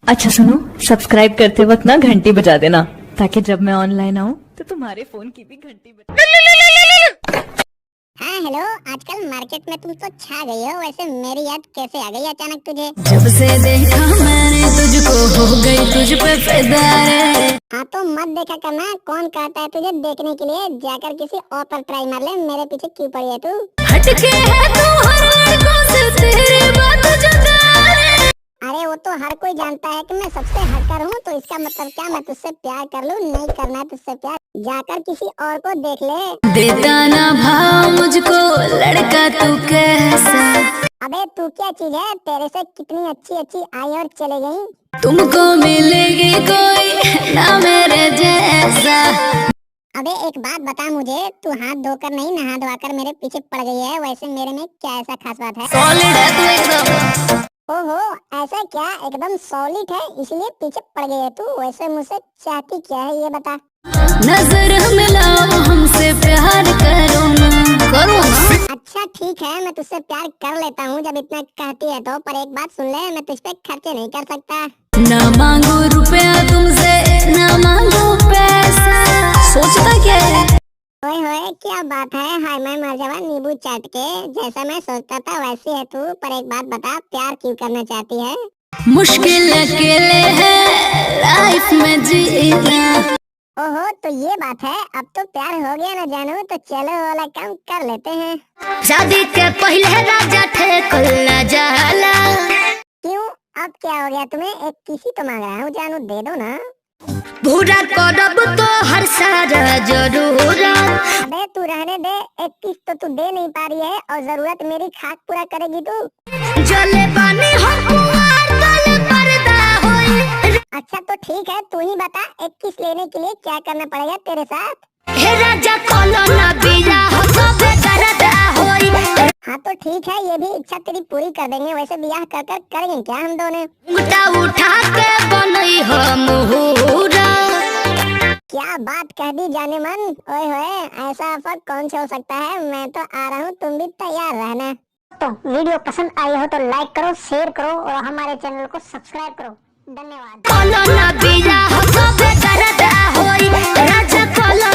अच्छा सुनो, सब्सक्राइब करते वक्त ना घंटी बजा देना, ताकि जब मैं ऑनलाइन आऊँ तो तुम्हारे फोन की भी घंटी बजा। हाँ हेलो, आजकल मार्केट में तुम तो छा गई हो। वैसे मेरी याद कैसे आ गई अचानक तुझे? जब से देखा मैंने तुझको हो गई तुझ पे फिदा रे। हाँ तो मत देखा करना, कौन कहता है तुझे देखने के लिए? जाकर किसी और पर ट्राई मार ले, मेरे पीछे क्यों पड़ी है तू? हटके है तू हर लड़कों से, तेरी बात जुदा रे। अरे वो तो हर कोई जानता है कि मैं सबसे हटकर हूँ, तो इसका मतलब क्या मैं तुझसे प्यार कर लूँ? नहीं करना है तुझसे प्यार, जाकर किसी और को देख ले। देता ना भाव मुझको लड़का तू कैसा। अबे तू क्या चीज है, तेरे से कितनी अच्छी अच्छी आई और चले गई। तुमको मिलेगी कोई ना मेरे जैसा। अबे एक बात बता मुझे, तू हाथ धोकर नहीं नहा धोकर मेरे पीछे पड़ गई है। वैसे मेरे में क्या ऐसा खास बात है? सॉलिड है तू एकदम। ओहो, ऐसा क्या? एकदम सॉलिड है इसलिए पीछे पड़ गई है तू? वैसे मुझसे चाहती क्या है ये बता? नजर मिलाओ हमसे प्यार करो ना, करो ना। अच्छा ठीक है, मैं तुझसे प्यार कर लेता हूँ जब इतना कहती है तो। पर एक बात सुन ले, मैं तुझ पे खर्चे नहीं कर सकता। ना मांगो रुपया तुमसे, ना मांगो पैसा। सोचता क्या है? ओए होए क्या बात है, हाय मैं मर जावा नींबू चाट के। जैसा मैं सोचता था वैसी है तू। पर एक बात बता, प्यार क्यों करना चाहती है? मुश्किल अकेले है लाइफ में जीना। ओहो तो ये बात है, अब तो प्यार हो गया ना जानू, तो चलो वाला काम कर लेते हैं। शादी के पहले राजा थे खुला जाला। क्यों, अब क्या हो गया तुम्हें? एक किसी तो मांग रहा हूँ जानू, दे दो ना। पूरा करब तो हर सारा जरूर। अबे तू रहने दे, एक किस्त तो तू दे नहीं पा रही है और जरूरत मेरी खाक पूरा करेगी तू। जले पानी हो कुआर तले पर्दा होई। अच्छा तो ठीक है, तू ही बता, एक किस्त लेने के लिए क्या करना पड़ेगा तेरे साथ? हे राजा कोलो ना बिया हो सबे करदा होई। हाँ तो ठीक है, ये भी इच्छा तेरी पूरी कर देंगे। वैसे ब्याह कर कर करेंगे क्या हम दोनों? उठा उठा के बनई हम मुहूरा। क्या बात कह दी जाने मन। ओए होए, ऐसा ऑफर कौन सा हो सकता है? मैं तो आ रहा हूँ, तुम भी तैयार रहना। तो वीडियो पसंद आई हो तो लाइक करो, शेयर करो और हमारे चैनल को सब्सक्राइब करो। धन्यवाद। कोलो ना बिया हो सबे करदा होई। राजा कोलो